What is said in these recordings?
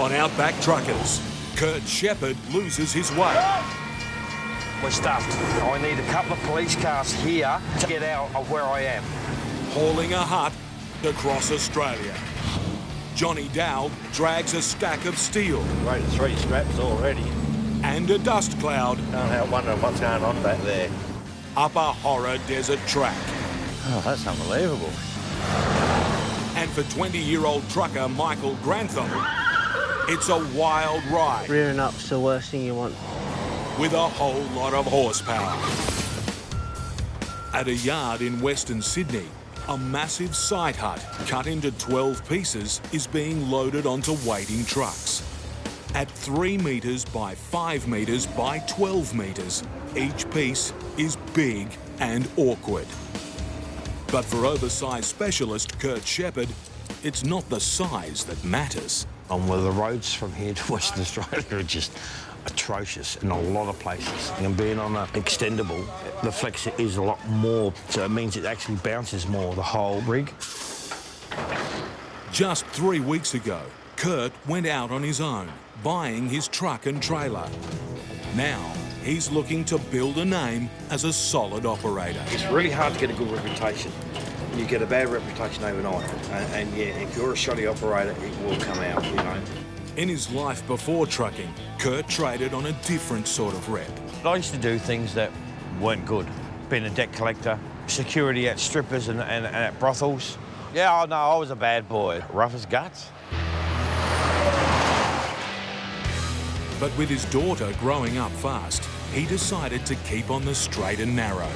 On Outback Truckers, Kurt Shepherd loses his way. We're stuffed. I need a couple of police cars here to get out of where I am. Hauling a hut across Australia. Johnny Dowd drags a stack of steel. Rated 3 scraps already. And a dust cloud. Can't help wondering what's going on back there. Up a horror desert track. Oh, that's unbelievable. And for 20-year-old trucker Michael Grantham, it's a wild ride. Rearing up's the worst thing you want. With a whole lot of horsepower. At a yard in Western Sydney, a massive side hut cut into 12 pieces is being loaded onto waiting trucks. At 3 metres by 5 metres by 12 metres, each piece is big and awkward. But for oversized specialist Kurt Shepherd, it's not the size that matters. Well, the roads from here to Western Australia are just atrocious in a lot of places. And being on an extendable, the flex is a lot more, so it means it actually bounces more, the whole rig. Just 3 weeks ago, Kurt went out on his own, buying his truck and trailer. Now, he's looking to build a name as a solid operator. It's really hard to get a good reputation. You get a bad reputation overnight. And yeah, if you're a shoddy operator, it will come out, you know. In his life before trucking, Kurt traded on a different sort of rep. I used to do things that weren't good. Being a debt collector, security at strippers and at brothels. Yeah, I know, I was a bad boy, rough as guts. But with his daughter growing up fast, he decided to keep on the straight and narrow.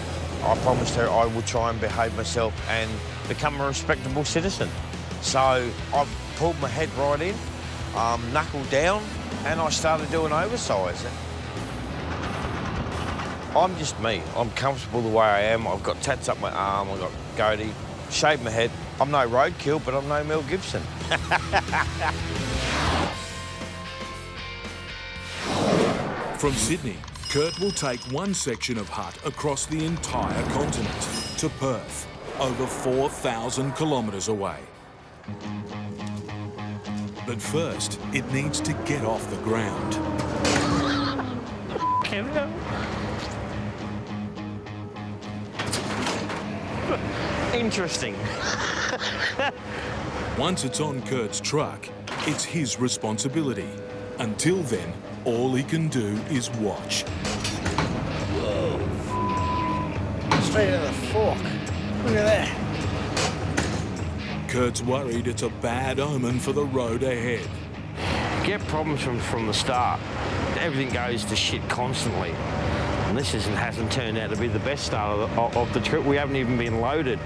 I promised her I would try and behave myself and become a respectable citizen. So I pulled my head right in, knuckled down, and I started doing oversized. I'm just me. I'm comfortable the way I am. I've got tats up my arm, I've got goatee, shaved my head. I'm no roadkill, but I'm no Mel Gibson. From Sydney, Kurt will take one section of hut across the entire continent to Perth, over 4,000 kilometres away. But first, it needs to get off the ground. Interesting. Once it's on Kurt's truck, it's his responsibility. Until then, all he can do is watch. Whoa. Straight in the fork. Look at that. Kurt's worried it's a bad omen for the road ahead. Get problems from the start. Everything goes to shit constantly. And this hasn't turned out to be the best start of the trip. We haven't even been loaded.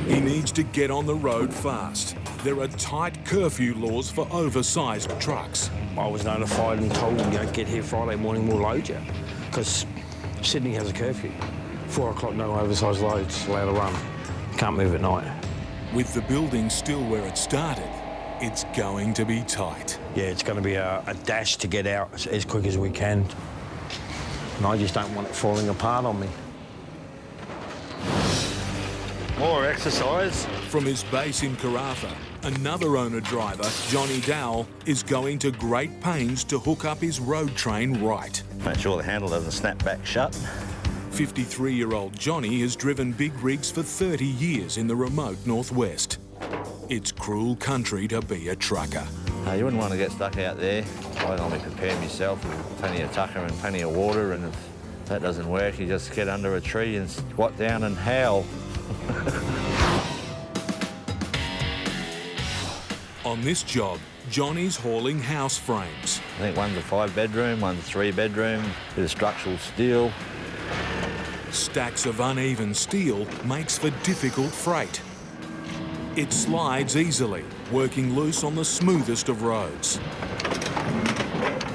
He needs to get on the road fast. There are tight curfew laws for oversized trucks. I was notified and told, get here Friday morning, we'll load you. Because Sydney has a curfew. 4 o'clock, no oversized loads allowed to run. Can't move at night. With the building still where it started, it's going to be tight. Yeah, it's going to be a dash to get out as quick as we can. And I just don't want it falling apart on me. More exercise. From his base in Karratha, another owner-driver, Johnny Dowell, is going to great pains to hook up his road train right. Make sure the handle doesn't snap back shut. 53-year-old Johnny has driven big rigs for 30 years in the remote northwest. It's cruel country to be a trucker. You wouldn't want to get stuck out there. I normally prepare myself with plenty of tucker and plenty of water, and if that doesn't work, you just get under a tree and squat down and howl. On this job, Johnny's hauling house frames. I think one's a 5-bedroom, one's a 3-bedroom, bit of structural steel. Stacks of uneven steel makes for difficult freight. It slides easily, working loose on the smoothest of roads.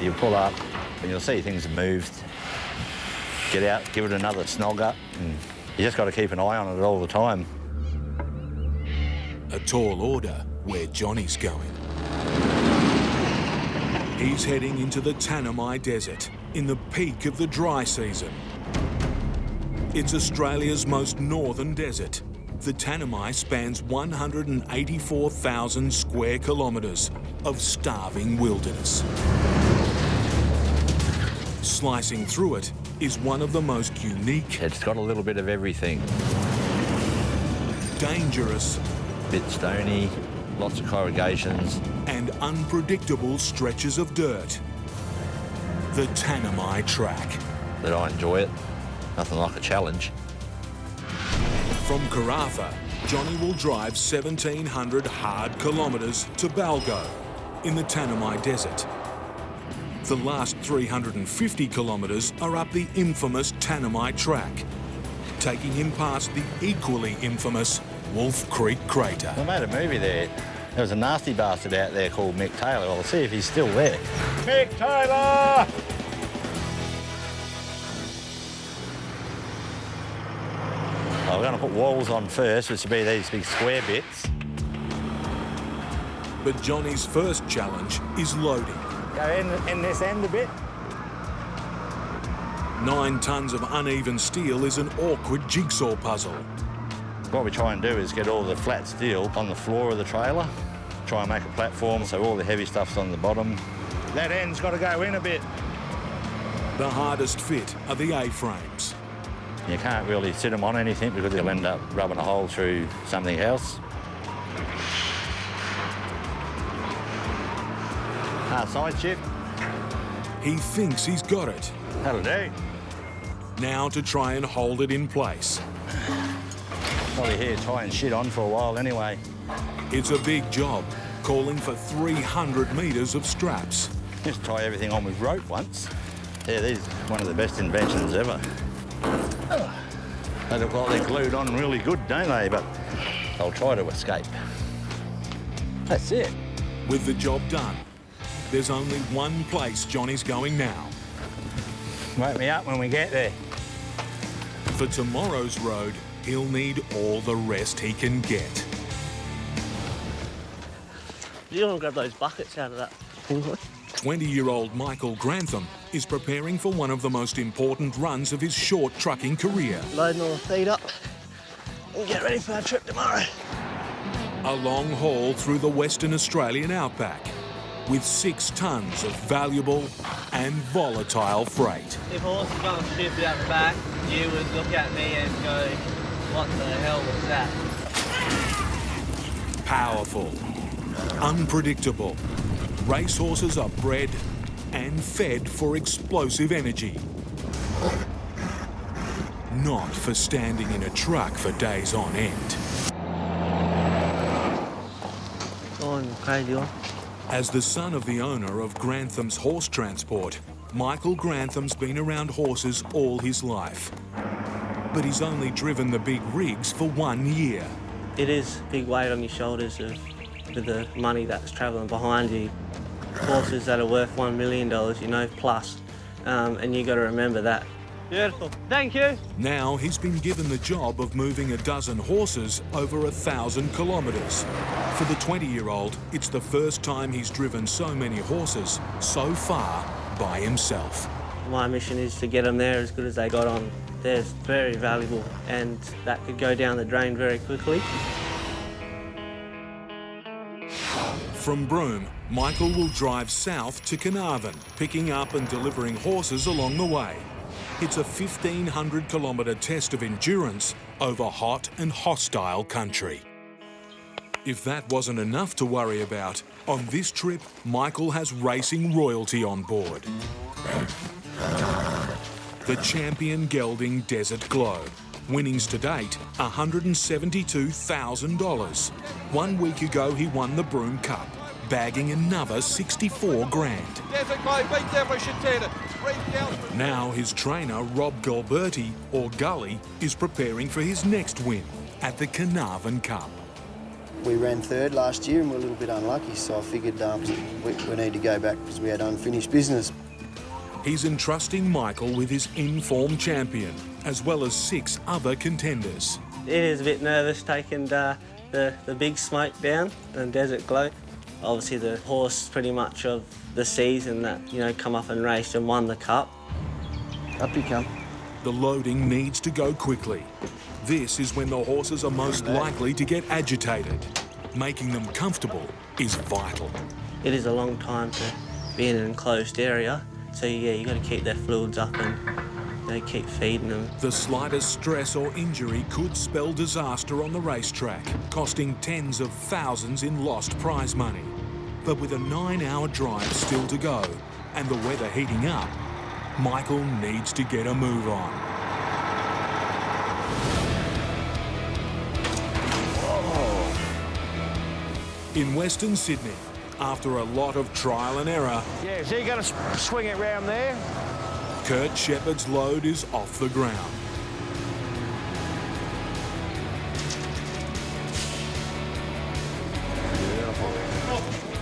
You pull up and you'll see things have moved. Get out, give it another snog up. You just got to keep an eye on it all the time. A tall order where Johnny's going. He's heading into the Tanami Desert in the peak of the dry season. It's Australia's most northern desert, The Tanami spans 184,000 square kilometres of starving wilderness. Slicing through it is one of the most unique, It's got a little bit of everything. dangerous Bit stony, lots of corrugations. and unpredictable stretches of dirt. The Tanami Track. But I enjoy it. Nothing like a challenge. From Karratha, Johnny will drive 1,700 hard kilometres to Balgo in the Tanami Desert. The last 350 kilometres are up the infamous Tanami Track, taking him past the equally infamous Wolf Creek Crater. I made a movie there. There was a nasty bastard out there called Mick Taylor. I'll see if he's still there. Mick Taylor! I'm going to put walls on first, which will be these big square bits. But Johnny's first challenge is loading. Go in this end a bit. 9 tonnes of uneven steel is an awkward jigsaw puzzle. What we try and do is get all the flat steel on the floor of the trailer, try and make a platform so all the heavy stuff's on the bottom. That end's got to go in a bit. The hardest fit are the A-frames. You can't really sit them on anything because they'll end up rubbing a hole through something else. Side shift. He thinks he's got it. That'll do. Now to try and hold it in place. Probably here tying shit on for a while anyway. It's a big job, calling for 300 metres of straps. Just tie everything on with rope once. Yeah, these are one of the best inventions ever. They look like they're glued on really good, don't they? But they'll try to escape. That's it. With the job done, there's only one place Johnny's going now. Wake me up when we get there. For tomorrow's road, he'll need all the rest he can get. You want to grab those buckets out of that thing? 20-year-old Michael Grantham is preparing for one of the most important runs of his short trucking career. Loading all the feed up and get ready for our trip tomorrow. A long haul through the Western Australian outback with 6 tonnes of valuable and volatile freight. If a horse is going stupid out the back, you would look at me and go, what the hell was that? Powerful, unpredictable. Racehorses are bred and fed for explosive energy. Not for standing in a truck for days on end. Oh, crazy one. As the son of the owner of Grantham's Horse Transport, Michael Grantham's been around horses all his life. But he's only driven the big rigs for 1 year. It is a big weight on your shoulders with the money that's travelling behind you. Horses that are worth $1 million, you know, plus. And you got to remember that. Beautiful. Thank you. Now he's been given the job of moving a dozen horses over 1,000 kilometres. For the 20-year-old, it's the first time he's driven so many horses so far by himself. My mission is to get them there as good as they got on. They're very valuable and that could go down the drain very quickly. From Broome, Michael will drive south to Carnarvon, picking up and delivering horses along the way. It's a 1,500 kilometre test of endurance over hot and hostile country. If that wasn't enough to worry about, on this trip, Michael has racing royalty on board. The champion gelding Desert Glow. Winnings to date, $172,000. 1 week ago, he won the Broome Cup, bagging another 64 grand. Now his trainer, Rob Gilberti, or Gully, is preparing for his next win at the Carnarvon Cup. We ran third last year and we're a little bit unlucky, so I figured we need to go back because we had unfinished business. He's entrusting Michael with his in-form champion, as well as 6 other contenders. It is a bit nervous taking the big smoke down and Desert Glow. Obviously the horse pretty much of the season that, you know, come up and raced and won the cup. Up you come. The loading needs to go quickly. This is when the horses are most likely to get agitated. Making them comfortable is vital. It is a long time to be in an enclosed area, so yeah, you got to keep their fluids up and keep feeding them. The slightest stress or injury could spell disaster on the racetrack, costing tens of thousands in lost prize money. But with a 9-hour drive still to go and the weather heating up, Michael needs to get a move on. In Western Sydney, after a lot of trial and error, Yeah, so you're going to swing it round there? Kurt Shepherd's load is off the ground.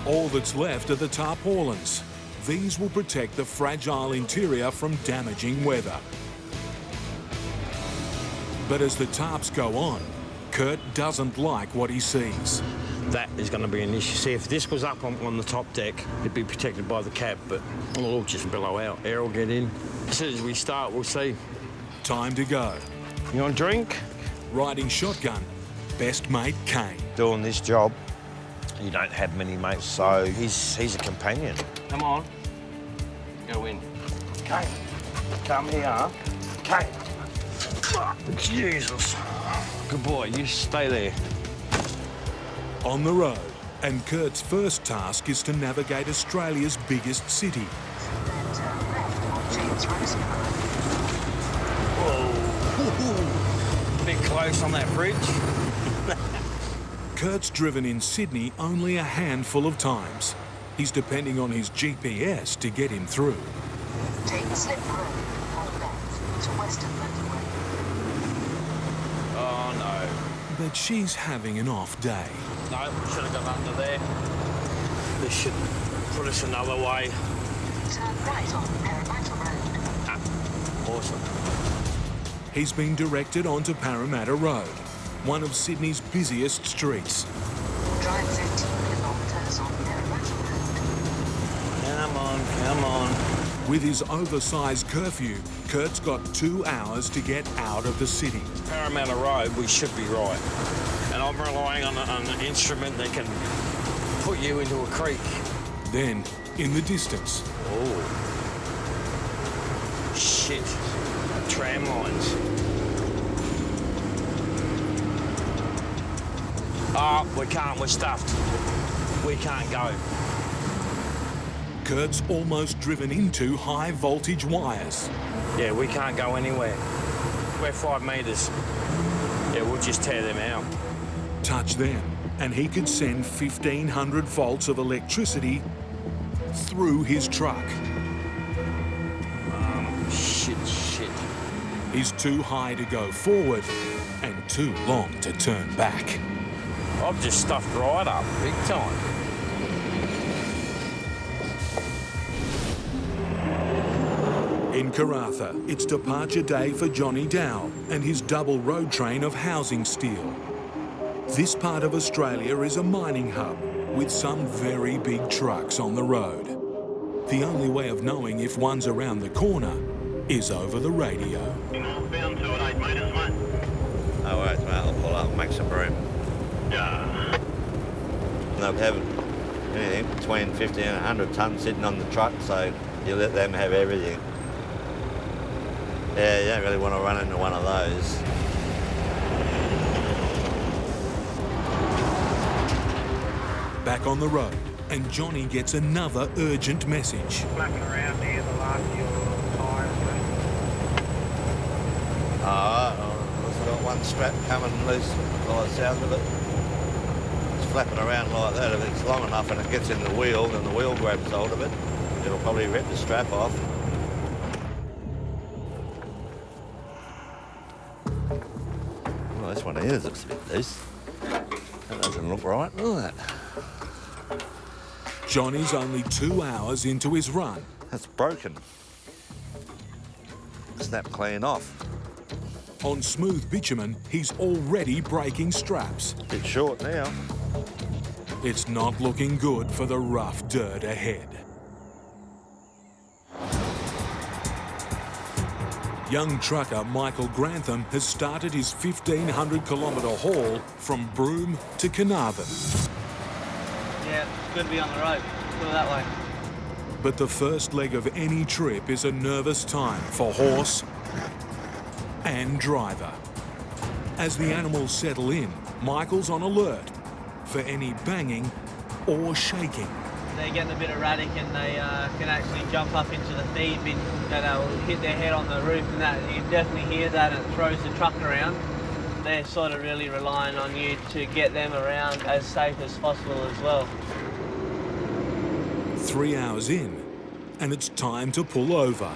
All that's left are the tarpaulins. These will protect the fragile interior from damaging weather. But as the tarps go on, Kurt doesn't like what he sees. That is going to be an issue. See, if this was up on the top deck, it'd be protected by the cab, but it'll all just billow out. Air will get in. As soon as we start, we'll see. Time to go. You want a drink? Riding shotgun, best mate Kane. Doing this job, You don't have many mates. so he's a companion. Come on. Go in. Kate, come here. Kate. Jesus. Good boy, you stay there. On the road, and Kurt's first task is to navigate Australia's biggest city. Whoa. Bit close on that bridge. Kurt's driven in Sydney only a handful of times. He's depending on his GPS to get him through. Take the slip road on left to Western Motorway. Oh, no. But she's having an off day. No, should have gone under there. This should put us another way. Turn right on Parramatta Road. Awesome. He's been directed onto Parramatta Road, one of Sydney's busiest streets. Drive 15 kilometres on Parramatta Road. Come on. With his oversized curfew, Kurt's got 2 hours to get out of the city. Parramatta Road, we should be right. And I'm relying on an instrument that can put you into a creek. Then, in the distance, Oh. Shit. Tram lines. Oh, we're stuffed. We can't go. Kurt's almost driven into high voltage wires. Yeah, we can't go anywhere. We're 5 metres. Yeah, we'll just tear them out. Touch them, and he could send 1,500 volts of electricity through his truck. Shit. He's too high to go forward and too long to turn back. I've just stuffed right up, big time. In Karratha, it's departure day for Johnny Dow and his double road train of housing steel. This part of Australia is a mining hub with some very big trucks on the road. The only way of knowing if one's around the corner is over the radio. Northbound 2 at 8 metres, mate. No worries, mate. I'll pull up and make some room. Yeah. They'll have anything between 50 and 100 tonnes sitting on the truck, so you let them have everything. Yeah, you don't really want to run into one of those. Back on the road, and Johnny gets another urgent message. Flapping around near the last of your tyres, I've got one strap coming loose by the sound of it. It's flapping around like that. If it's long enough and it gets in the wheel and the wheel grabs hold of it, it'll probably rip the strap off. Well, this one here looks a bit loose. That doesn't look right, does it? Johnny's only 2 hours into his run. That's broken. Snap clean off. On smooth bitumen, he's already breaking straps. Bit short now. It's not looking good for the rough dirt ahead. Young trucker Michael Grantham has started his 1,500-kilometre haul from Broome to Carnarvon. Yeah, it's good to be on the road. Put it that way. But the first leg of any trip is a nervous time for horse and driver. As the animals settle in, Michael's on alert for any banging or shaking. They're getting a bit erratic and they can actually jump up into the feed bin, and they'll hit their head on the roof and that. You can definitely hear that, and it throws the truck around. They're sort of really relying on you to get them around as safe as possible as well. 3 hours in, and it's time to pull over.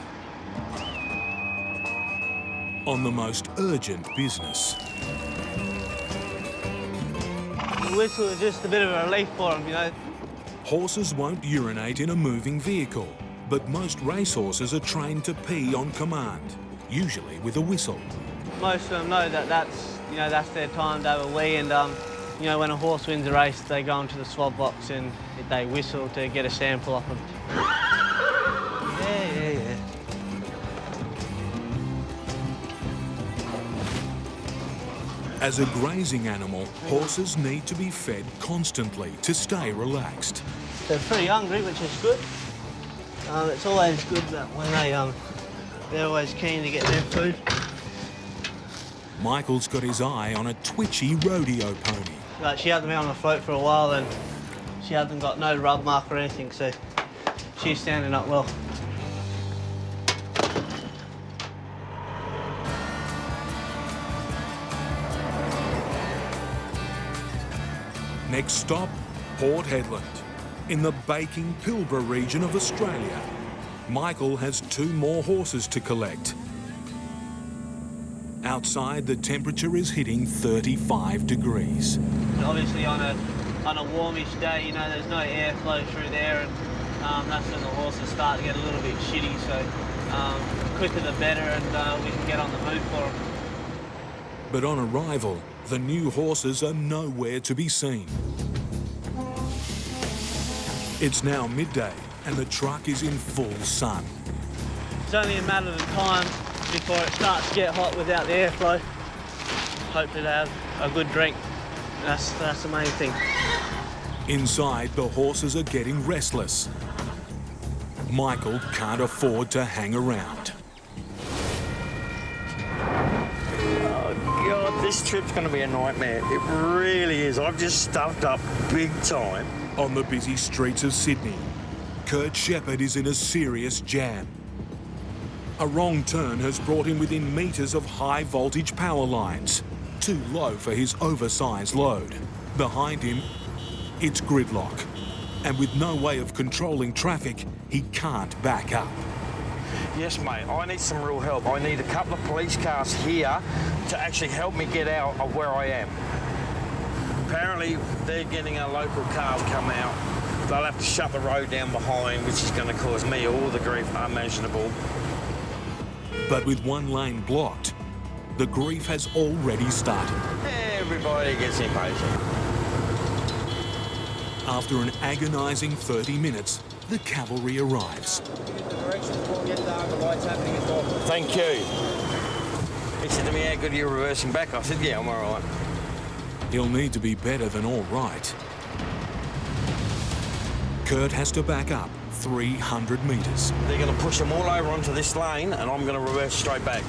On the most urgent business. The whistle is just a bit of a relief for them, you know. Horses won't urinate in a moving vehicle, but most racehorses are trained to pee on command, usually with a whistle. Most of them know that that's their time to have a wee, and you know, when a horse wins a race, they go into the swab box and they whistle to get a sample off them. Yeah. As a grazing animal, horses need to be fed constantly to stay relaxed. They're pretty hungry, which is good. It's always good that when they're always keen to get their food. Michael's got his eye on a twitchy rodeo pony. Like, she hasn't been on the float for a while and she hasn't got no rub mark or anything, so she's standing up well. Next stop, Port Hedland, in the baking Pilbara region of Australia. Michael has 2 more horses to collect. Outside, the temperature is hitting 35 degrees. Obviously on a warmish day, you know, there's no airflow through there, and that's when the horses start to get a little bit shitty, so quicker the better, and we can get on the move for them. But on arrival, the new horses are nowhere to be seen. It's now midday and the truck is in full sun. It's only a matter of time before it starts to get hot without the airflow. Hopefully they have a good drink. That's the main thing. Inside, the horses are getting restless. Michael can't afford to hang around. God, this trip's going to be a nightmare. It really is. I've just stuffed up big time. On the busy streets of Sydney, Kurt Shepherd is in a serious jam. A wrong turn has brought him within metres of high-voltage power lines, too low for his oversized load. Behind him, it's gridlock, and with no way of controlling traffic, he can't back up. Yes, mate, I need some real help. I need a couple of police cars here to actually help me get out of where I am. Apparently, they're getting a local car to come out. They'll have to shut the road down behind, which is going to cause me all the grief unimaginable. But with one lane blocked, the grief has already started. Everybody gets impatient. After an agonising 30 minutes, the cavalry arrives. Thank you. He said to me, how good are you reversing back? I said, yeah, I'm all right. He'll need to be better than all right. Kurt has to back up 300 metres. They're going to push them all over onto this lane and I'm going to reverse straight back.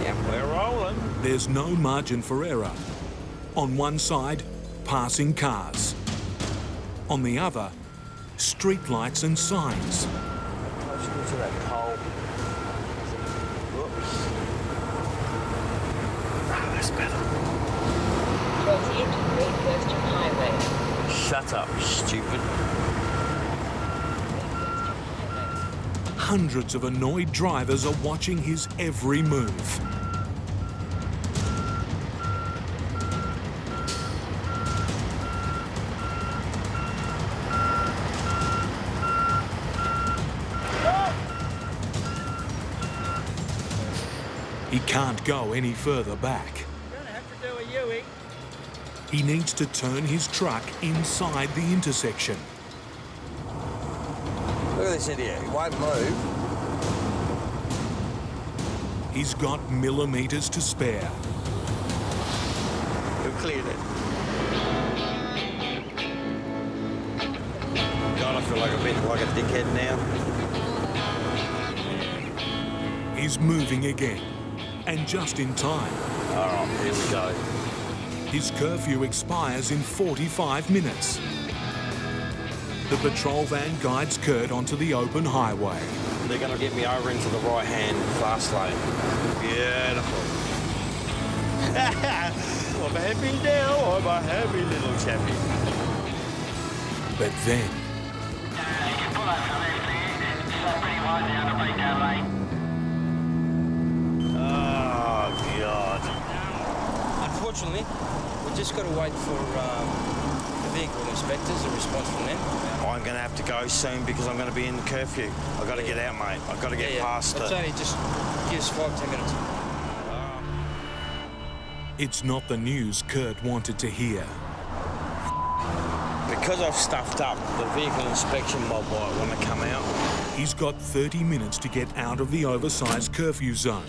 Yep, we're rolling. There's no margin for error. On one side, passing cars. On the other, street lights and signs. Closer to that pole. Whoops. Ah, that's better. Proceed to Great Western Highway. Shut up, stupid. Hundreds of annoyed drivers are watching his every move. He can't go any further back. You're gonna have to do a U-ing. He needs to turn his truck inside the intersection. Look at this idiot, he won't move. He's got millimetres to spare. We've cleared it. God, I feel like a bit like a dickhead now. He's moving again, and just in time. All right, here we go. His curfew expires in 45 minutes. The patrol van guides Kurt onto the open highway. They're going to get me over into the right-hand fast lane. Beautiful. I'm happy now. I'm a happy little chappy. But then, Oh, God. Unfortunately, we just got to wait for the vehicle inspectors, a response from them. I'm going to have to go soon because I'm going to be in the curfew. I've got to get out, mate. I've got to get past It's it. only just give us 5-10 minutes. it's not the news Kurt wanted to hear. Because I've stuffed up, the vehicle inspection mob might want to come out. He's got 30 minutes to get out of the oversized curfew zone,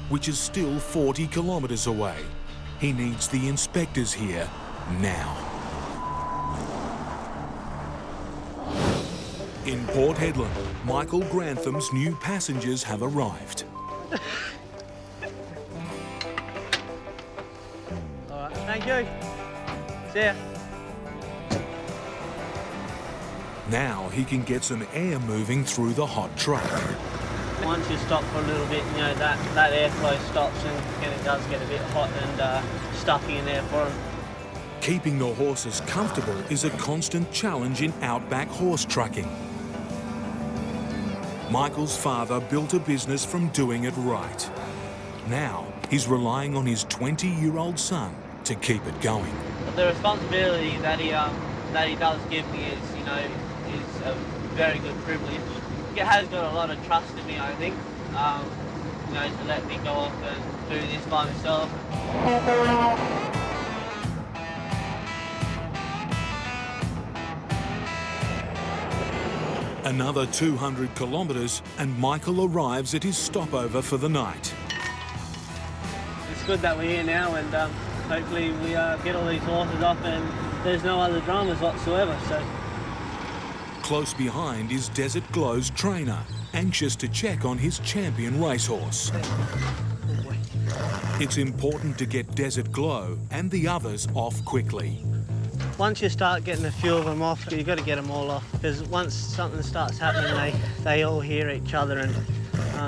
which is still 40 kilometres away. He needs the inspectors here now. In Port Hedland, Michael Grantham's new passengers have arrived. All right, thank you. See ya. Now he can get some air moving through the hot truck. Once you stop for a little bit, you know, that airflow stops and it does get a bit hot and stuffy in there for them. Keeping the horses comfortable is a constant challenge in outback horse trucking. Michael's father built a business from doing it right. Now he's relying on his 20-year-old son to keep it going. But the responsibility that he does give me is, you know, is a very good privilege. He has got a lot of trust in me, I think, you know, to let me go off and do this by myself. Another 200 kilometres and Michael arrives at his stopover for the night. It's good that we're here now and hopefully we get all these horses off and there's no other dramas whatsoever. So. Close behind is Desert Glow's trainer, anxious to check on his champion racehorse. It's important to get Desert Glow and the others off quickly. Once you start getting a few of them off, you've got to get them all off, because once something starts happening, they all hear each other and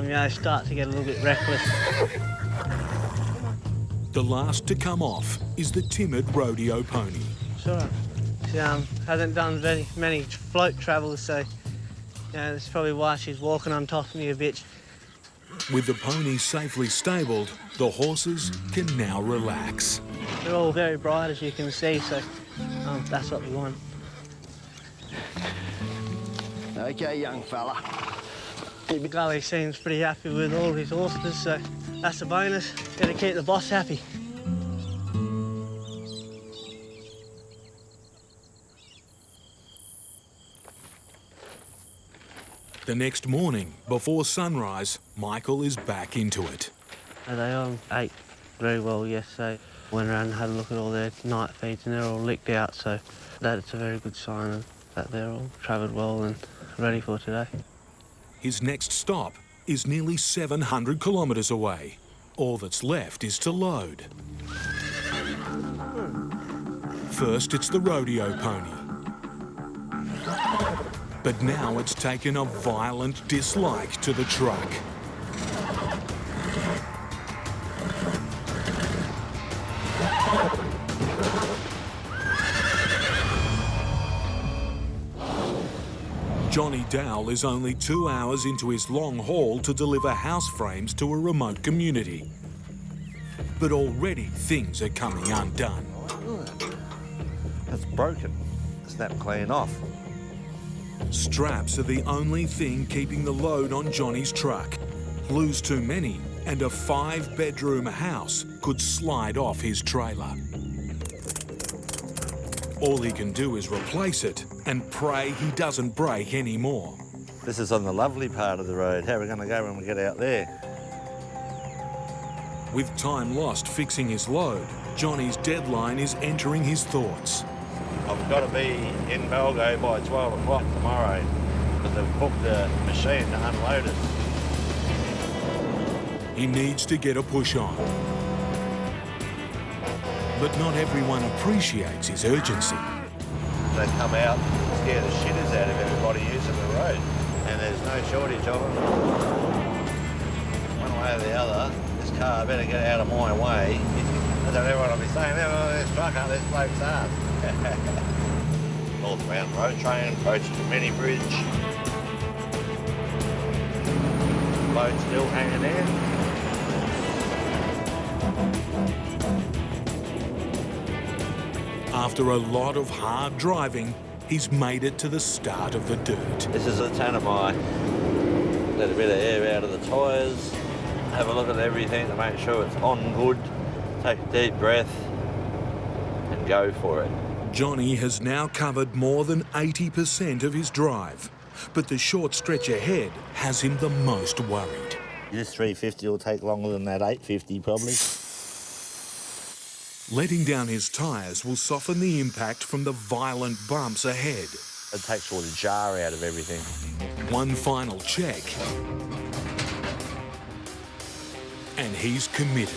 you know, start to get a little bit reckless. The last to come off is the timid rodeo pony. Sure. She hasn't done very many float travels, so you know, that's probably why she's walking on top of me a bit. With the pony safely stabled, the horses can now relax. They're all very bright, as you can see, so that's what we want. Okay, young fella. Gully seems pretty happy with all his horses, so that's a bonus. Got to keep the boss happy. The next morning, before sunrise, Michael is back into it. They all ate very well yesterday. Went around and had a look at all their night feeds and they're all licked out, so that's a very good sign that they're all travelled well and ready for today. His next stop is nearly 700 kilometres away. All that's left is to load. First, it's the rodeo pony. But now it's taken a violent dislike to the truck. Johnny Dowell is only 2 hours into his long haul to deliver house frames to a remote community. But already things are coming undone. It's broken. Snap clean off. Straps are the only thing keeping the load on Johnny's truck. Lose too many and a 5-bedroom house could slide off his trailer. All he can do is replace it and pray he doesn't break anymore. This is on the lovely part of the road. How are we going to go when we get out there? With time lost fixing his load, Johnny's deadline is entering his thoughts. I've got to be in Melgo by 12 o'clock tomorrow because they've booked the machine to unload it. He needs to get a push on. But not everyone appreciates his urgency. They come out and scare the shitters out of everybody using the road, and there's no shortage of them. One way or the other, this car better get out of my way. I don't know what I'll be saying. Oh, this trucker, this bloke's ass. Northbound road train approaching the mini bridge. Load still hanging there. After a lot of hard driving, he's made it to the start of the dirt. This is a Tanami. Let a bit of air out of the tyres. Have a look at everything to make sure it's on good. Take a deep breath and go for it. Johnny has now covered more than 80% of his drive, but the short stretch ahead has him the most worried. This 350 will take longer than that 850 probably. Letting down his tyres will soften the impact from the violent bumps ahead. It takes all the jar out of everything. One final check, and he's committed.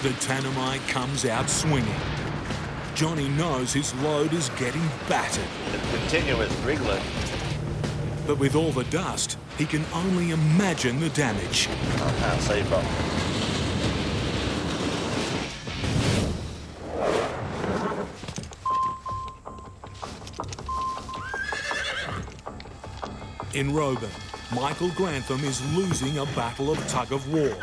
The Tanami comes out swinging. Johnny knows his load is getting battered. It's continuous wriggling. But with all the dust, he can only imagine the damage. I can't see properly. In Roban, Michael Grantham is losing a battle of tug-of-war.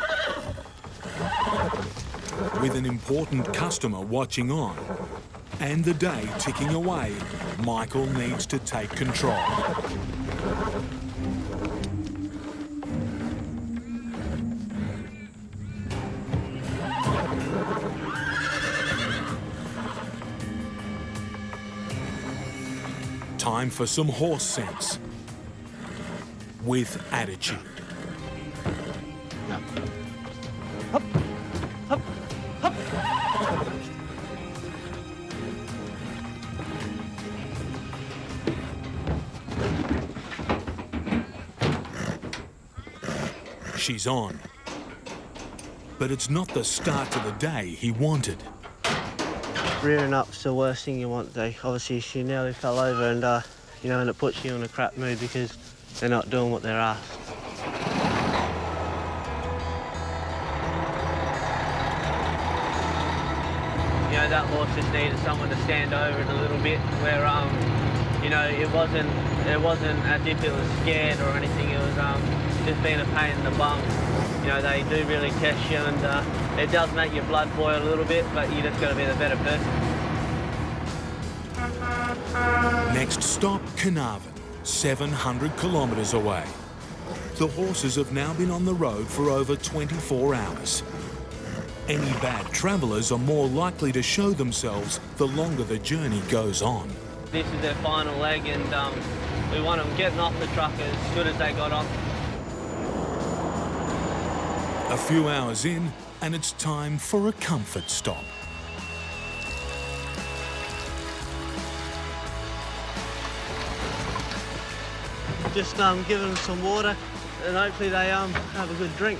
With an important customer watching on and the day ticking away, Michael needs to take control. Time for some horse sense with attitude. She's on. But it's not the start to the day he wanted. Rearing up's the worst thing you want, though. Obviously, she nearly fell over and, and it puts you in a crap mood because they're not doing what they're asked. That horse just needed someone to stand over it a little bit where, it wasn't as if it was scared or anything. It was just being a pain in the bum. They do really test you and it does make your blood boil a little bit, but you just got to be the better person. Next stop, Carnarvon, 700 kilometres away. The horses have now been on the road for over 24 hours. Any bad travellers are more likely to show themselves the longer the journey goes on. This is their final leg and we want them getting off the truck as good as they got on. A few hours in, and it's time for a comfort stop. Just give them some water and hopefully they have a good drink.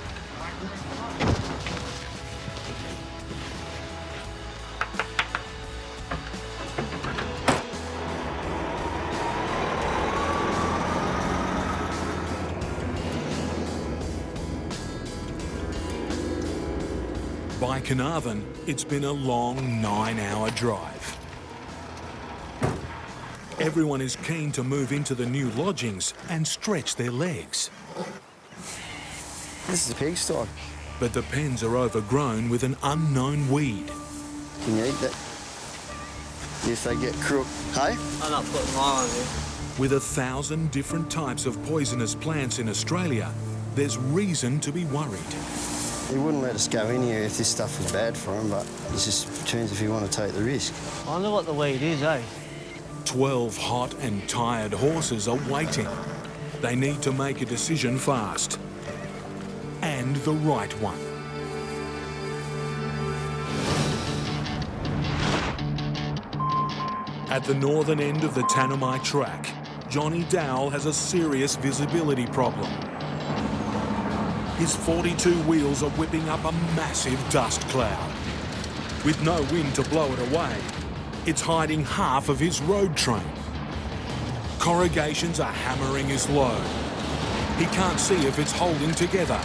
By Carnarvon, it's been a long 9-hour drive. Everyone is keen to move into the new lodgings and stretch their legs. This is a pigsty. But the pens are overgrown with an unknown weed. Can you eat that? If they get crook, hey? I'm not putting mine on here. With 1,000 different types of poisonous plants in Australia, there's reason to be worried. He wouldn't let us go in here if this stuff was bad for him, but it just turns if you want to take the risk. I wonder what the weed is, eh? 12 hot and tired horses are waiting. They need to make a decision fast. And the right one. At the northern end of the Tanami track, Johnny Dowell has a serious visibility problem. His 42 wheels are whipping up a massive dust cloud. With no wind to blow it away, it's hiding half of his road train. Corrugations are hammering his load. He can't see if it's holding together.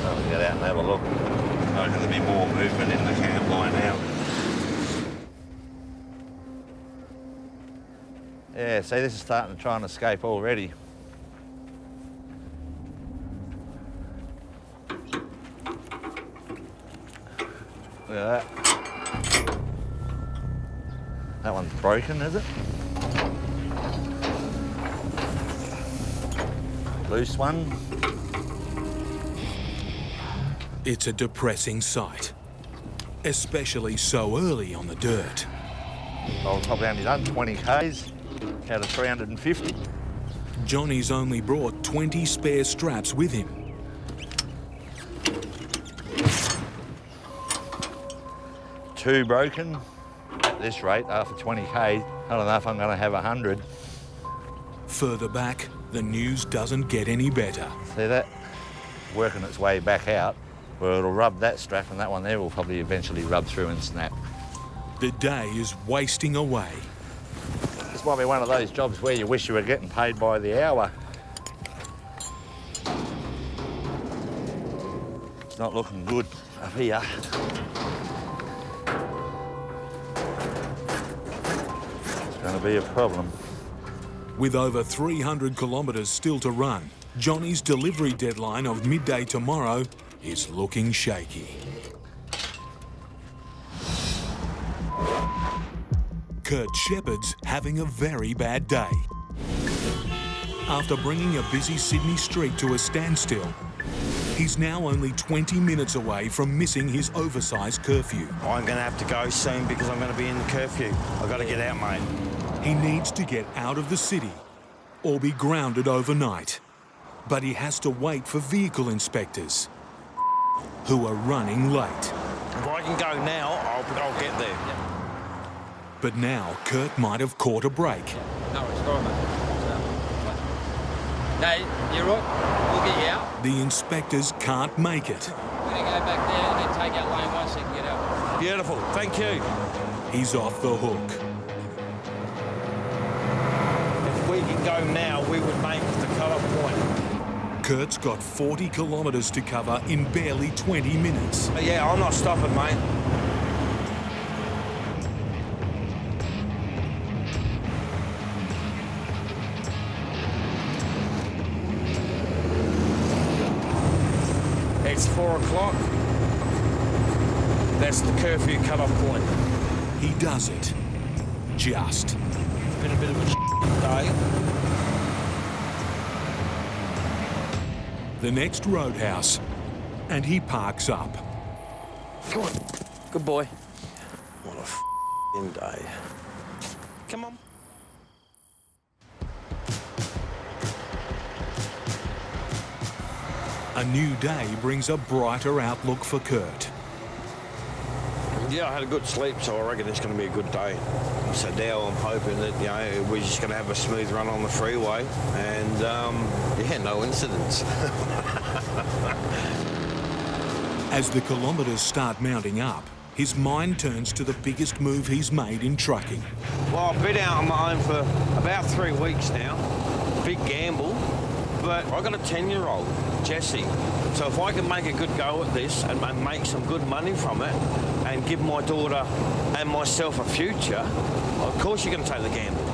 I'll get out and have a look. I reckon there'll be more movement in the camp line now. Yeah, see, this is starting to try and escape already. Look at that. That one's broken, is it? Loose one. It's a depressing sight, especially so early on the dirt. I've probably only done 20 Ks out of 350. Johnny's only brought 20 spare straps with him. Two broken. At this rate, after 20 Ks, I don't know if I'm going to have 100. Further back, the news doesn't get any better. See that? Working its way back out, where it'll rub that strap and that one there will probably eventually rub through and snap. The day is wasting away. This might be one of those jobs where you wish you were getting paid by the hour. It's not looking good up here. It's going to be a problem. With over 300 kilometres still to run, Johnny's delivery deadline of midday tomorrow is looking shaky. Kurt Shepherd's having a very bad day. After bringing a busy Sydney street to a standstill, he's now only 20 minutes away from missing his oversized curfew. I'm going to have to go soon because I'm going to be in the curfew. I've got to get out, mate. He needs to get out of the city or be grounded overnight. But he has to wait for vehicle inspectors who are running late. If I can go now, I'll get there. But now Kurt might have caught a break. No, it's fine, mate. No, you're right. We'll get you out. The inspectors can't make it. We're going to go back there and then take out lane one so you can get out. Beautiful, thank you. He's off the hook. If we can go now, we would make the cut-off point. Kurt's got 40 kilometres to cover in barely 20 minutes. Yeah, I'm not stopping, mate. It's 4 o'clock. That's the curfew cut-off point. He does it. Just. It's been a bit of a day. The next roadhouse, and he parks up. Come on. Good boy. What a f***ing day. Come on. A new day brings a brighter outlook for Kurt. Yeah, I had a good sleep, so I reckon it's going to be a good day. So now I'm hoping that, you know, we're just going to have a smooth run on the freeway and, yeah, no incidents. As the kilometres start mounting up, his mind turns to the biggest move he's made in trucking. Well, I've been out on my own for about 3 weeks now. Big gamble, but I've got a 10-year-old, Jessie. So if I can make a good go at this and make some good money from it and give my daughter and myself a future, of course you're going to take the gamble.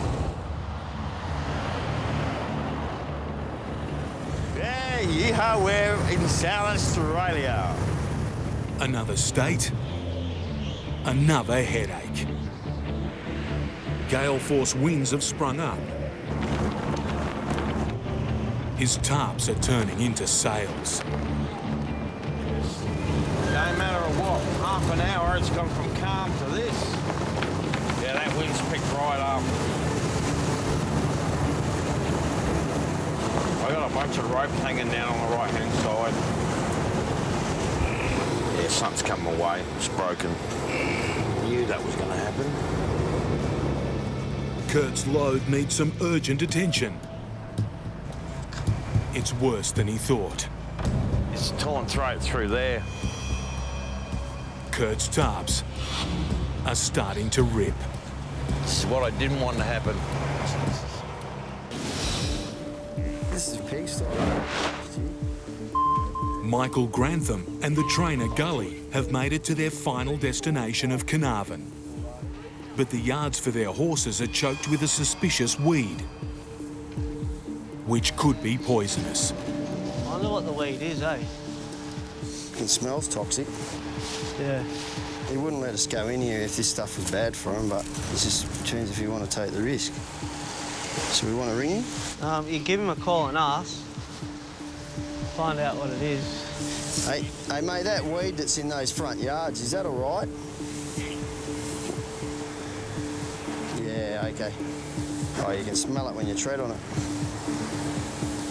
Yeah, yeehaw, we're in South Australia. Another state, another headache. Gale force winds have sprung up. His tarps are turning into sails. No matter what, half an hour it's gone from calm to this. Yeah, that wind's picked right up. bunch of rope hanging down on the right-hand side. Yeah, something's come away. It's broken. Knew that was going to happen. Kurt's load needs some urgent attention. It's worse than he thought. It's torn throat through there. Kurt's tarps are starting to rip. This is what I didn't want to happen. This is a pigsty. Michael Grantham and the trainer Gully have made it to their final destination of Carnarvon. But the yards for their horses are choked with a suspicious weed, which could be poisonous. I wonder what the weed is, eh? It smells toxic. Yeah. He wouldn't let us go in here if this stuff was bad for him, but it just turns if you want to take the risk. So we want to ring him? You give him a call and ask. Find out what it is. Hey, mate, that weed that's in those front yards, is that all right? Yeah, OK. Oh, you can smell it when you tread on it.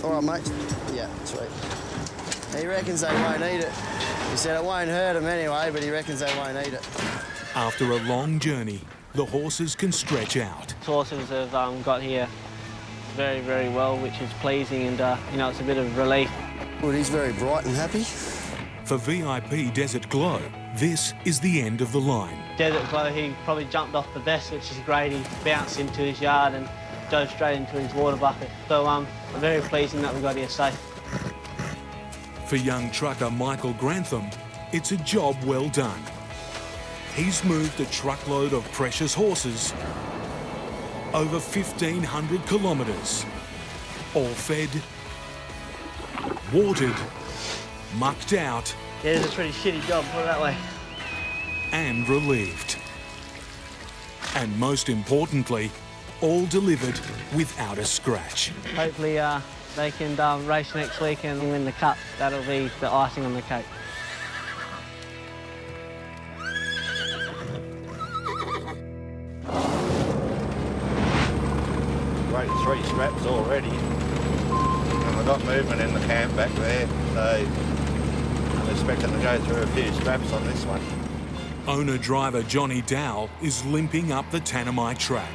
All right, mate. Yeah, sweet. He reckons they won't eat it. He said it won't hurt him anyway, but he reckons they won't eat it. After a long journey, the horses can stretch out. Horses have got here very, very well, which is pleasing, and you know, it's a bit of relief. Well, he's very bright and happy. For VIP Desert Glow, this is the end of the line. Desert Glow, he probably jumped off the best, which is great. He bounced into his yard and dove straight into his water bucket. So very pleasing that we got here safe. For young trucker Michael Grantham, it's a job well done. He's moved a truckload of precious horses over 1,500 kilometres, all fed, watered, mucked out. Yeah, it's a pretty shitty job, put it that way. And relieved. And most importantly, all delivered without a scratch. Hopefully they can race next week and win the cup. That'll be the icing on the cake. Rated 3 straps already. And we've got movement in the camp back there, so I'm expecting to go through a few straps on this one. Owner-driver Johnny Dowell is limping up the Tanami track.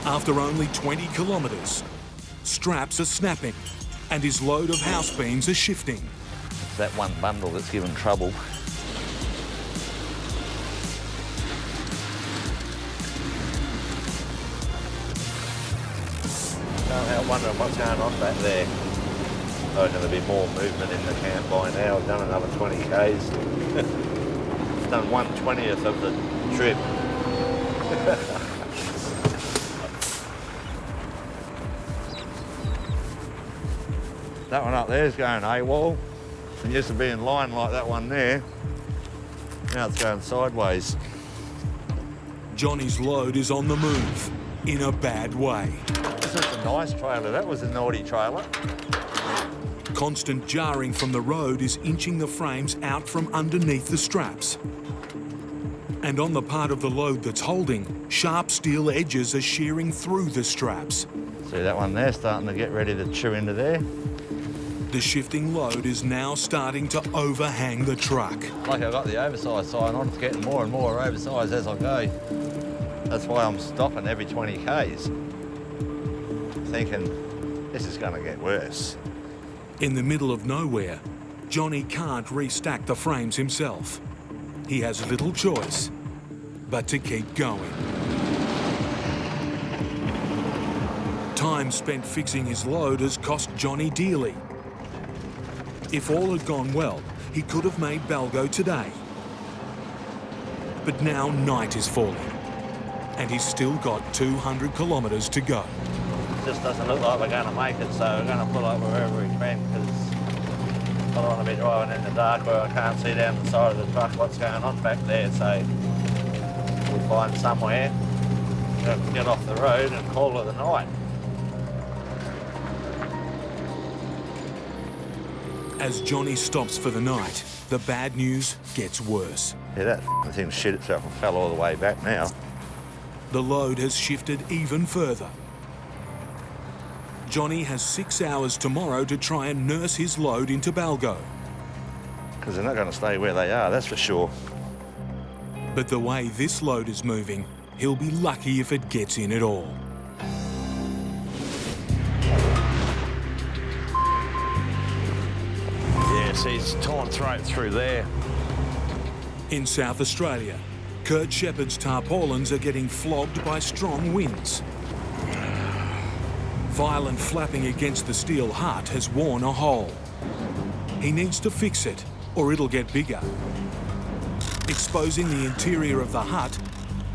After only 20 kilometres, straps are snapping and his load of house beams are shifting. It's that one bundle that's given trouble. Can't help wondering what's going on back there. I reckon there'll be more movement in the camp by now. I've done another 20 Ks. Done 1/20th of the trip. That one up there is going AWOL. It used to be in line like that one there. Now it's going sideways. Johnny's load is on the move, in a bad way. This is a nice trailer. That was a naughty trailer. Constant jarring from the road is inching the frames out from underneath the straps. And on the part of the load that's holding, sharp steel edges are shearing through the straps. See that one there starting to get ready to chew into there? The shifting load is now starting to overhang the truck. Like I've got the oversized sign on, it's getting more and more oversized as I go. That's why I'm stopping every 20 Ks. Thinking, this is going to get worse. In the middle of nowhere, Johnny can't restack the frames himself. He has little choice but to keep going. Time spent fixing his load has cost Johnny dearly. If all had gone well, he could have made Balgo today. But now night is falling, and he's still got 200 kilometres to go. It just doesn't look like we're going to make it, so we're going to pull over wherever we can, because I don't want to be driving in the dark where I can't see down the side of the truck what's going on back there. So we'll find somewhere, get off the road and call it a night. As Johnny stops for the night, the bad news gets worse. Yeah, that thing shit itself and fell all the way back now. The load has shifted even further. Johnny has 6 hours tomorrow to try and nurse his load into Balgo. Because they're not going to stay where they are, that's for sure. But the way this load is moving, he'll be lucky if it gets in at all. Yeah, see, it's torn through there. In South Australia, Kurt Shepherd's tarpaulins are getting flogged by strong winds. Violent flapping against the steel hut has worn a hole. He needs to fix it, or it'll get bigger, exposing the interior of the hut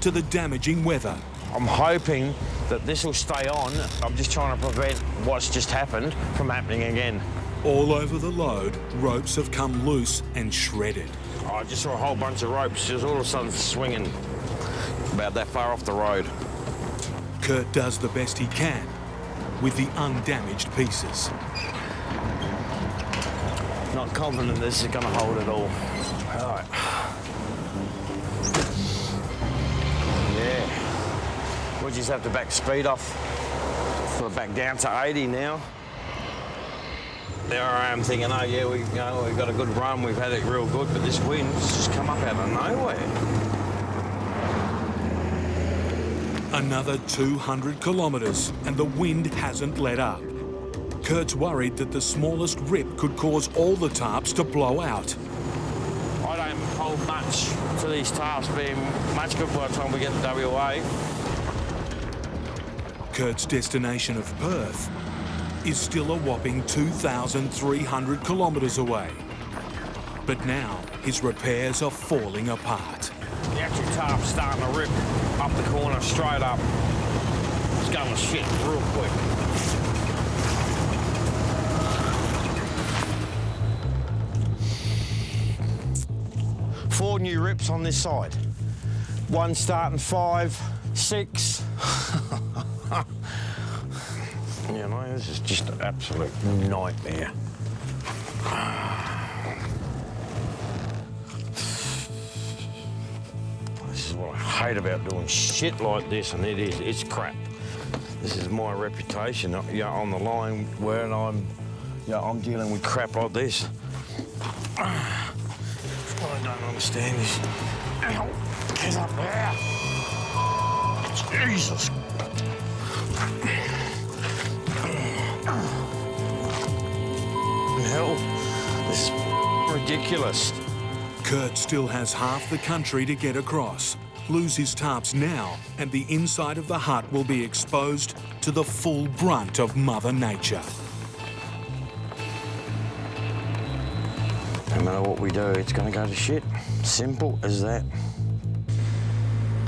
to the damaging weather. I'm hoping that this will stay on. I'm just trying to prevent what's just happened from happening again. All over the load, ropes have come loose and shredded. I just saw a whole bunch of ropes just all of a sudden swinging about that far off the road. Kurt does the best he can with the undamaged pieces. Not confident this is going to hold it all. All right. Yeah. We'll just have to back speed off. So back down to 80 now. There I am thinking, oh yeah, we've got a good run, we've had it real good, but this wind's just come up out of nowhere. Another 200 kilometres and the wind hasn't let up. Kurt's worried that the smallest rip could cause all the tarps to blow out. I don't hold much to these tarps being much good by the time we get to WA. Kurt's destination of Perth is still a whopping 2,300 kilometres away. But now his repairs are falling apart. The actual tarp's starting to rip up the corner straight up. It's going to shit real quick. Four new rips on this side. One starting 5, 6. You know, this is just an absolute nightmare. This is what I hate about doing shit like this, and it's crap. This is my reputation, on the line where I'm dealing with crap like this. What I don't understand is, get up there. Jesus. Hell, this is ridiculous. Kurt still has half the country to get across. Lose his tarps now, and the inside of the hut will be exposed to the full brunt of Mother Nature. No matter what we do, it's going to go to shit. Simple as that.